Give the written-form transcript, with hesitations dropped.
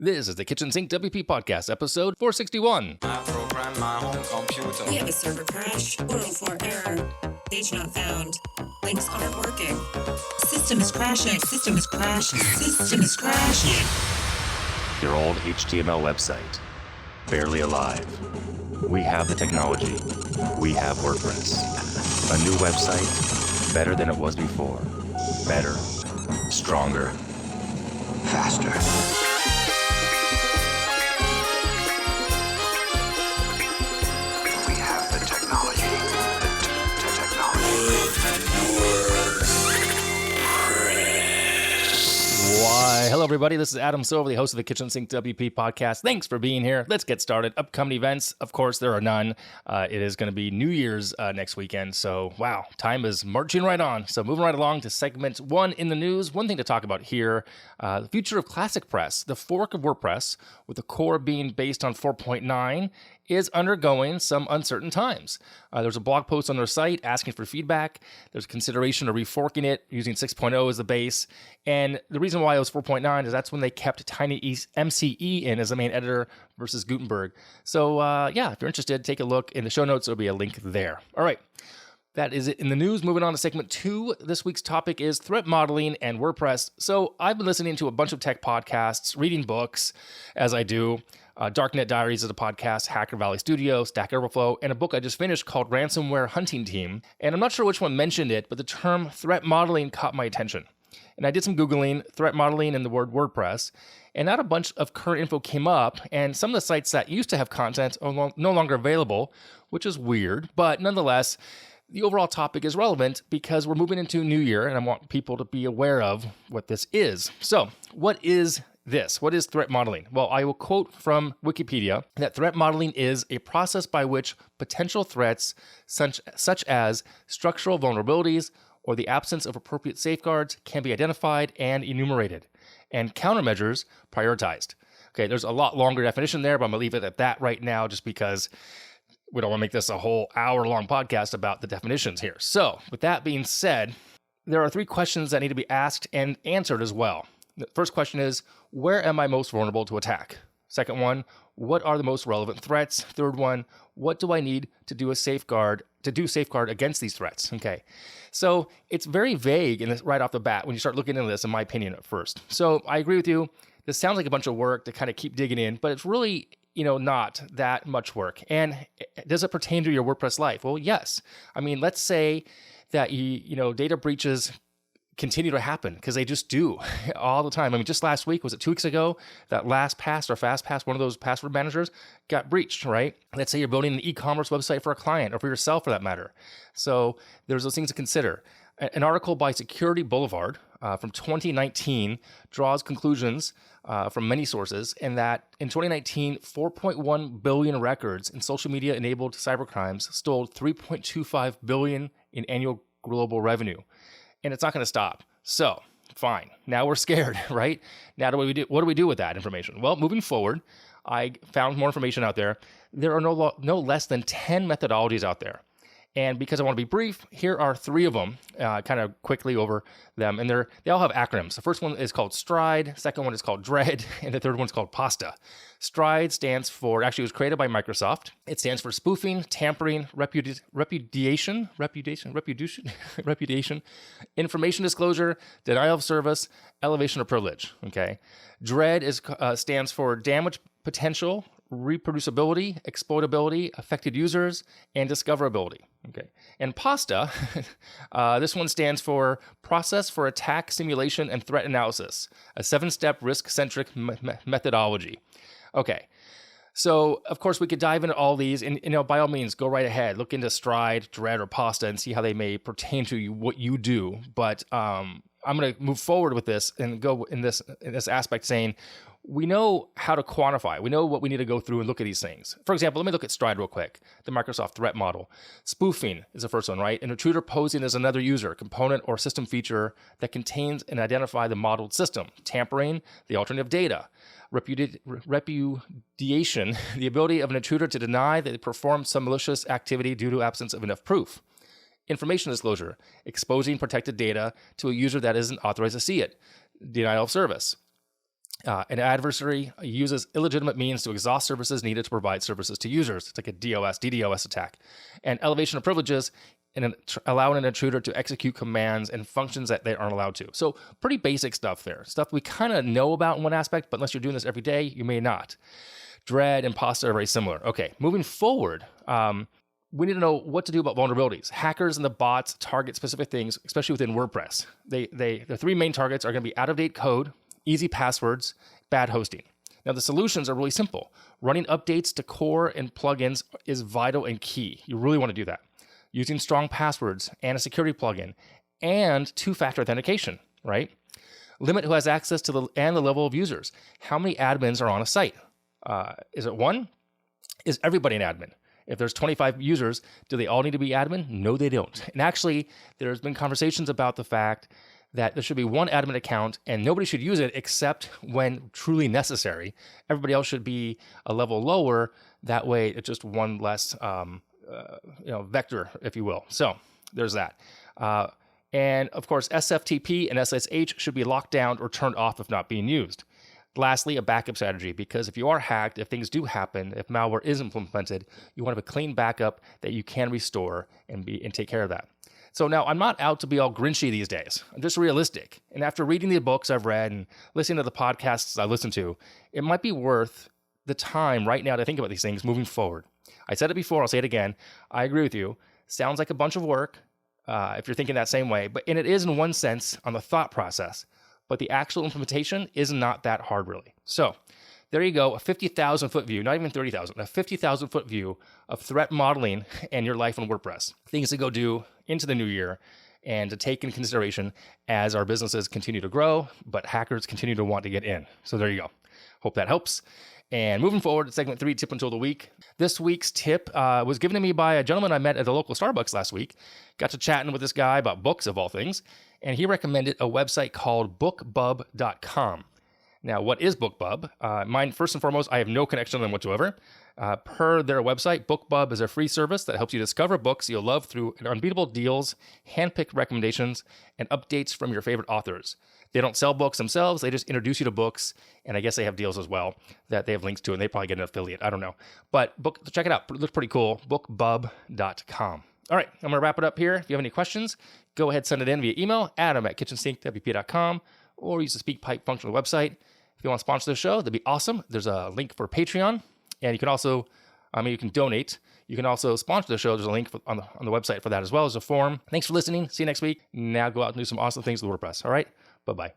This is the Kitchen Sink WP Podcast, episode 461. I program my own computer. We have a server crash, 404 error, page not found, links aren't working, system is crashing, system is crashing, system is crashing. Your old HTML website, barely alive. We have the technology. We have WordPress. A new website, better than it was before. Better, stronger, faster. We have the technology. The technology. Why, hello everybody, this is Adam Silver, the host of the Kitchen Sink WP Podcast. Thanks for being here. Let's get started. Upcoming events, of course, there are none. It is going to be New Year's next weekend, so wow, time is marching right on. So moving right along to segment 1 in the news. One thing to talk about here, the future of ClassicPress, the fork of WordPress, with the core being based on 4.9, is undergoing some uncertain times. There's a blog post on their site asking for feedback. There's consideration of reforking it using 6.0 as the base. And the reason why it was 4.9 is that's when they kept TinyMCE in as the main editor versus Gutenberg. So yeah, if you're interested, take a look in the show notes. There'll be a link there. All right. That is it in the news. Moving on to segment 2. This week's topic is threat modeling and WordPress. So I've been listening to a bunch of tech podcasts, reading books, as I do. Darknet Diaries is a podcast, Hacker Valley Studio, Stack Overflow, and a book I just finished called Ransomware Hunting Team. And I'm not sure which one mentioned it, but the term threat modeling caught my attention. And I did some Googling, threat modeling and the word WordPress, and not a bunch of current info came up, and some of the sites that used to have content are no longer available, which is weird, but nonetheless, the overall topic is relevant because we're moving into a new year, and I want people to be aware of what this is. So, what is this? What is threat modeling? Well, I will quote from Wikipedia that threat modeling is a process by which potential threats, such as structural vulnerabilities or the absence of appropriate safeguards, can be identified and enumerated, and countermeasures prioritized. Okay, there's a lot longer definition there, but I'm going to leave it at that right now just because we don't want to make this a whole hour-long podcast about the definitions here. So, with that being said, there are 3 questions that need to be asked and answered as well. The first question is, where am I most vulnerable to attack? Second one, what are the most relevant threats? Third one, what do I need to do safeguard against these threats? Okay, so it's very vague right off the bat when you start looking into this, in my opinion, at first. So I agree with you. This sounds like a bunch of work to kind of keep digging in, but it's really not that much work. And does it pertain to your WordPress life? Well, yes. I mean, let's say that data breaches continue to happen, because they just do all the time. I mean, just last week, was it 2 weeks ago, that LastPass or FastPass, one of those password managers, got breached, right? Let's say you're building an e-commerce website for a client or for yourself for that matter. So there's those things to consider. An article by Security Boulevard from 2019 draws conclusions from many sources, and that in 2019, 4.1 billion records in social media enabled cybercrimes stole 3.25 billion in annual global revenue. And it's not going to stop. So, fine. Now we're scared, right? Now what do we do with that information? Well, moving forward, I found more information out there. There are no less than 10 methodologies out there. And because I want to be brief, here are 3 of them, kind of quickly over them. And they all have acronyms. The first one is called STRIDE, second one is called DREAD, and the third one is called PASTA. STRIDE stands for, actually it was created by Microsoft. It stands for spoofing, tampering, repudiation, information disclosure, denial of service, elevation of privilege, okay? DREAD stands for damage potential, reproducibility, exploitability, affected users, and discoverability. Okay, and PASTA, this one stands for Process for Attack Simulation and Threat Analysis, a 7-step risk-centric methodology. Okay, so of course we could dive into all these, and by all means, go right ahead, look into STRIDE, DREAD, or PASTA, and see how they may pertain to what you do. But I'm going to move forward with this and go in this aspect, saying we know how to quantify. We know what we need to go through and look at these things. For example, let me look at STRIDE real quick, the Microsoft threat model. Spoofing is the first one, right? An intruder posing as another user, component, or system feature that contains and identify the modeled system. Tampering, the alternative data. Repudiation, the ability of an intruder to deny that they performed some malicious activity due to absence of enough proof. Information disclosure, exposing protected data to a user that isn't authorized to see it. Denial of service. An adversary uses illegitimate means to exhaust services needed to provide services to users. It's like a DDoS attack. And elevation of privileges and allowing an intruder to execute commands and functions that they aren't allowed to. So pretty basic stuff there. Stuff we kind of know about in one aspect, but unless you're doing this every day, you may not. Dread and Pasta are very similar. Okay, moving forward, we need to know what to do about vulnerabilities. Hackers and the bots target specific things, especially within WordPress. The three main targets are going to be out-of-date code, easy passwords, bad hosting. Now, the solutions are really simple. Running updates to core and plugins is vital and key. You really want to do that. Using strong passwords and a security plugin and two-factor authentication, right? Limit who has access to the level of users. How many admins are on a site? Is it one? Is everybody an admin? If there's 25 users, do they all need to be admin? No, they don't. And actually, there's been conversations about the fact that there should be one admin account and nobody should use it except when truly necessary. Everybody else should be a level lower. That way, it's just one less vector, if you will. So there's that. And of course, SFTP and SSH should be locked down or turned off if not being used. Lastly, a backup strategy, because if you are hacked, if things do happen, if malware is implemented, you want to have a clean backup that you can restore and take care of that. So now, I'm not out to be all grinchy these days. I'm just realistic. And after reading the books I've read and listening to the podcasts I listen to, it might be worth the time right now to think about these things moving forward. I said it before, I'll say it again. I agree with you. Sounds like a bunch of work if you're thinking that same way, and it is in one sense on the thought process, but the actual implementation is not that hard really. So there you go, a 50,000 foot view, not even 30,000, a 50,000 foot view of threat modeling and your life on WordPress. Things to go do into the new year and to take in consideration as our businesses continue to grow, but hackers continue to want to get in. So there you go. Hope that helps. And moving forward to segment 3, tip until the week. This week's tip was given to me by a gentleman I met at a local Starbucks last week. Got to chatting with this guy about books of all things, and he recommended a website called BookBub.com. Now, what is BookBub? Mine, first and foremost, I have no connection to them whatsoever. Per their website, BookBub is a free service that helps you discover books you'll love through unbeatable deals, handpicked recommendations, and updates from your favorite authors. They don't sell books themselves. They just introduce you to books, and I guess they have deals as well that they have links to, and they probably get an affiliate. I don't know. But check it out. It looks pretty cool. BookBub.com. All right, I'm going to wrap it up here. If you have any questions, go ahead, send it in via email, adam@KitchensinkWP.com, or use the SpeakPipe function on the website. If you want to sponsor the show, that'd be awesome. There's a link for Patreon, and you can also, you can donate. You can also sponsor the show. There's a link on the website for that as well as a form. Thanks for listening. See you next week. Now go out and do some awesome things with WordPress. All right, bye-bye.